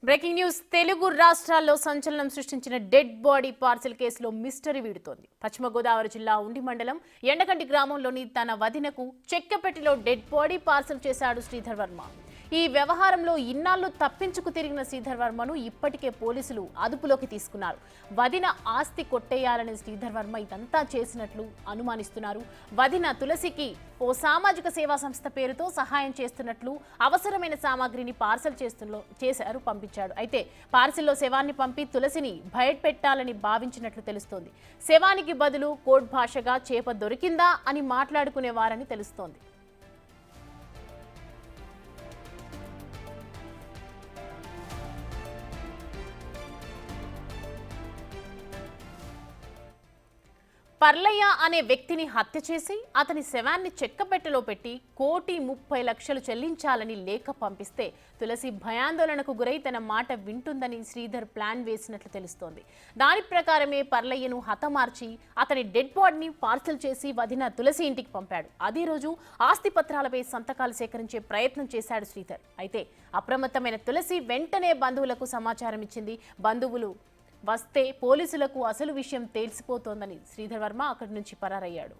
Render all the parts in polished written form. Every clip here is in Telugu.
బ్రేకింగ్ న్యూస్ తెలుగు రాష్ట్రాల్లో సంచలనం సృష్టించిన డెడ్ బాడీ పార్సెల్ కేసులో మిస్టరీ వీడుతోంది. పశ్చిమ గోదావరి జిల్లా ఉండి మండలం ఎండగంటి గ్రామంలోని తన వదినకు చెక్కపెట్టిలో డెడ్ బాడీ పార్సెల్ చేశాడు శ్రీధర్ వర్మ. ఈ వ్యవహారంలో ఇన్నాళ్లు తప్పించుకు తిరిగిన శ్రీధర్ వర్మను ఇప్పటికే పోలీసులు అదుపులోకి తీసుకున్నారు. వదిన ఆస్తి కొట్టేయాలని శ్రీధర్ వర్మ ఇదంతా చేసినట్లు అనుమానిస్తున్నారు. వదిన తులసికి ఓ సామాజిక సేవా సంస్థ పేరుతో సహాయం చేస్తున్నట్లు అవసరమైన సామాగ్రిని పార్సల్ చేశారు పంపించాడు. అయితే పార్సిల్లో శవాన్ని పంపి తులసిని బయటపెట్టాలని భావించినట్లు తెలుస్తోంది. శవానికి బదులు కోడ్ భాషగా చేప దొరికిందా అని మాట్లాడుకునేవారని తెలుస్తోంది. పర్లయ్య అనే వ్యక్తిని హత్య చేసి అతని శవాన్ని చెక్కపెట్టెలో పెట్టి 1,30,00,000 చెల్లించాలని లేఖ పంపిస్తే తులసి భయాందోళనకు గురై తన మాట వింటుందని శ్రీధర్ ప్లాన్ వేసినట్లు తెలుస్తోంది. దాని ప్రకారమే పర్లయ్యను హతమార్చి అతని డెడ్ బాడీని పార్సల్ చేసి వదిన తులసి ఇంటికి పంపాడు. అదే రోజు ఆస్తి పత్రాలపై సంతకాలు సేకరించే ప్రయత్నం చేశాడు శ్రీధర్. అయితే అప్రమత్తమైన తులసి వెంటనే బంధువులకు సమాచారం ఇచ్చింది. బంధువులు వస్తే పోలీసులకు అసలు విషయం తెలిసిపోతోందని శ్రీధర్ వర్మ అక్కడి నుంచి పరారయ్యాడు.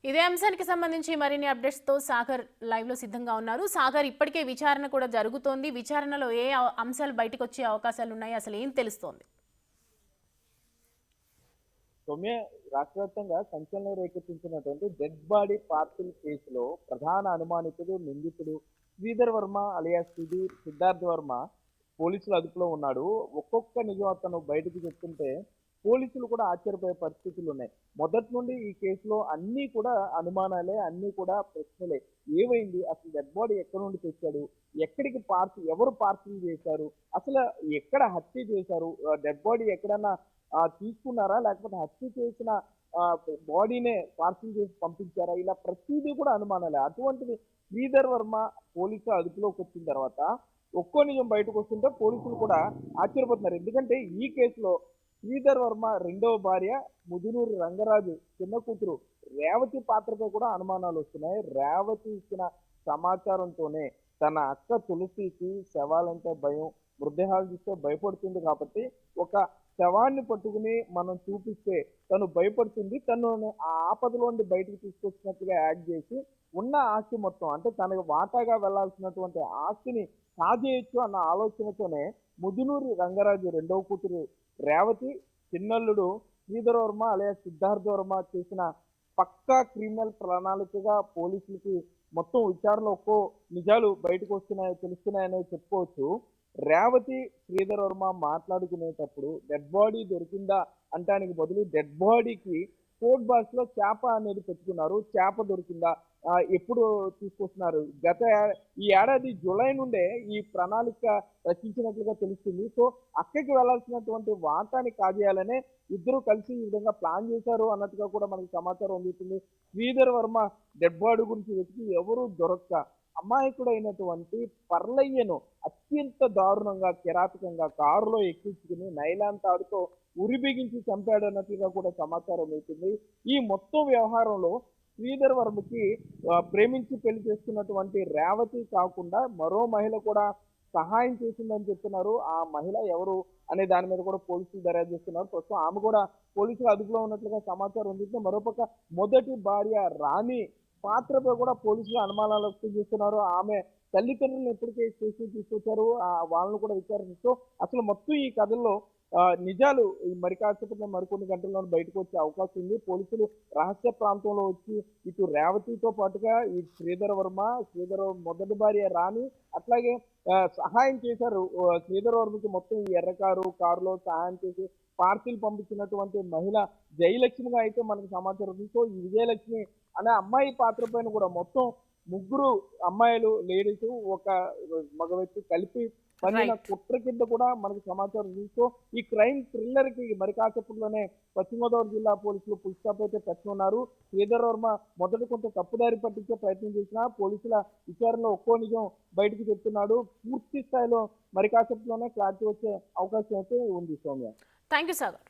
ఇదే అంశానికి సంబంధించి మరిన్ని అప్డేట్స్ తో సాగర్ లైవ్ లో సిద్ధంగా ఉన్నారు. సాగర్, ఇప్పటికే విచారణ కూడా జరుగుతోంది. విచారణలో ఏ అంశాలు బయటకు వచ్చే అవకాశాలు ఉన్నాయి, అసలు ఏం తెలుస్తోంది? సౌమ్య, రాష్ట్ర వ్యాప్తంగా సంచలనం రేకెత్తించినటువంటి డెడ్ బాడీ పార్సిల్ కేసులో ప్రధాన అనుమానితుడు నిందితుడు శ్రీధర్ వర్మ అలియాస్ సిద్ధార్థ్ వర్మ పోలీసుల అదుపులో ఉన్నాడు. ఒక్కొక్క నిజం అతను బయటకు చెప్తుంటే పోలీసులు కూడా ఆశ్చర్యపోయే పరిస్థితులు ఉన్నాయి. మొదటి నుండి ఈ కేసులో అన్నీ కూడా అనుమానాలే, అన్నీ కూడా ప్రశ్నలే. ఏమైంది, అసలు డెడ్ బాడీ ఎక్కడి నుండి తెచ్చాడు, ఎక్కడికి ఎవరు పార్సిల్ చేశారు, అసలు ఎక్కడ హత్య చేశారు, డెడ్ బాడీ ఎక్కడన్నా తీసుకున్నారా, లేకపోతే హత్య చేసిన బాడీనే పార్సిల్ చేసి పంపించారా, ఇలా ప్రతిదీ కూడా అనుమానాలే. అటువంటిది శ్రీధర్ వర్మ పోలీసుల అదుపులోకి వచ్చిన తర్వాత ఒక్కో నిజం బయటకు వస్తుంటే పోలీసులు కూడా ఆశ్చర్యపోతున్నారు. ఎందుకంటే ఈ కేసులో శ్రీధర్ వర్మ రెండవ భార్య ముదునూరు రంగరాజు చిన్న కూతురు రేవతి పాత్రపై కూడా అనుమానాలు వస్తున్నాయి. రేవతి ఇచ్చిన సమాచారంతోనే తన అక్క తులసికి శవాలంటే భయం, మృతదేహాలు చూస్తే భయపడుతుంది. కాబట్టి ఒక శవాన్ని పట్టుకుని మనం చూపిస్తే తను భయపడుతుంది, తను ఆ ఆపదలోండి బయటకు తీసుకొచ్చినట్టుగా యాడ్ చేసి ఉన్న ఆస్తి మొత్తం, అంటే తనకు వాటాగా వెళ్లాల్సినటువంటి ఆస్తిని సాధేయచ్చు అన్న ఆలోచనతోనే ముదునూరి రంగరాజు రెండవ కూతురు రేవతి, చిన్నల్లుడు శ్రీధర్ వర్మ అలియాస్ సిద్ధార్థ వర్మ చేసిన పక్కా క్రిమినల్ ప్రణాళికగా పోలీసులకి మొత్తం విచారణలో ఒక్కో నిజాలు బయటకు తెలుస్తున్నాయని చెప్పుకోవచ్చు. రేవతి శ్రీధర్ వర్మ మాట్లాడుకునేటప్పుడు డెడ్ బాడీ దొరికిందా అంటానికి బదులు డెడ్ బాడీకి కోడ్ భాషలో చేప అనేది పెట్టుకున్నారు. చేప దొరికిందా, ఎప్పుడు తీసుకొస్తున్నారు, ఈ ఏడాది జూలై నుండే ఈ ప్రణాళిక రచించినట్లుగా తెలుస్తుంది. సో అక్కడికి వెళ్లాల్సినటువంటి వాటాన్ని కాజేయాలనే ఇద్దరు కలిసి ఈ విధంగా ప్లాన్ చేశారు అన్నట్టుగా కూడా మనకు సమాచారం అందుతుంది. శ్రీధర్ వర్మ డెడ్ బాడీ గురించి వెతికి ఎవరు దొరక్క అమాయకుడైనటువంటి పర్లయ్యను అత్యంత దారుణంగా కిరాతకంగా కారులో ఎక్కించుకుని నైలాన్ తాడుతో ఉరిబిగించి చంపాడు అన్నట్లుగా కూడా సమాచారం అవుతుంది. ఈ మొత్తం వ్యవహారంలో శ్రీధర్ వర్మకి ప్రేమించి పెళ్లి చేసుకున్నటువంటి రేవతి కాకుండా మరో మహిళ కూడా సహాయం చేసిందని చెప్తున్నారు. ఆ మహిళ ఎవరు అనే దాని మీద కూడా పోలీసులు దర్యాప్తు చేస్తున్నారు. ప్రస్తుతం ఆమె కూడా పోలీసుల అదుపులో ఉన్నట్లుగా సమాచారం ఉంది. మరోపక్క మొదటి భార్య రాణి పాత్రపై కూడా పోలీసులు అనుమానాలు వ్యక్తం చేస్తున్నారు. ఆమె తల్లిదండ్రులను ఎప్పటికే స్టేషన్ తీసుకొచ్చారు, వాళ్ళను కూడా విచారిస్తూ అసలు మొత్తం ఈ కథల్లో నిజాలు మరి కాసేపట్లో మరికొన్ని గంటల్లో బయటకు వచ్చే అవకాశం ఉంది. పోలీసులు రహస్య ప్రాంతంలో వచ్చి ఇటు రేవతితో పాటుగా ఈ శ్రీధర్ మొదటి భార్య రాణి అట్లాగే సహాయం చేశారు. శ్రీధర్ వర్మకి మొత్తం ఈ కారులో సహాయం చేసి పార్సిల్ పంపించినటువంటి మహిళ జయలక్ష్మిగా అయితే మనకు సమాచారం ఉంది. సో ఈ విజయలక్ష్మి అనే అమ్మాయి పాత్ర పైన కూడా మొత్తం ముగ్గురు అమ్మాయిలు, లేడీస్, ఒక మగ వ్యక్తి కలిపి పన్నిన కుట్ర కింద కూడా మనకు సమాచారం ఉంది. ఈ క్రైమ్ థ్రిల్లర్ కి మరి కాసేపట్లోనే పశ్చిమ గోదావరి జిల్లా పోలీసులు ఫుల్ స్టాప్ అయితే పెట్టనున్నారు. శ్రీధర్ వర్మ మొదట కొంత తప్పుదారి పట్టించే ప్రయత్నం చేసినా పోలీసుల విచారణలో ఒక్కో నిజం బయటకు చెప్తున్నాడు. పూర్తి స్థాయిలో మరి కాసేపట్లోనే క్లారిటీ వచ్చే అవకాశం అయితే ఉంది. Soumya, thank you Sagar.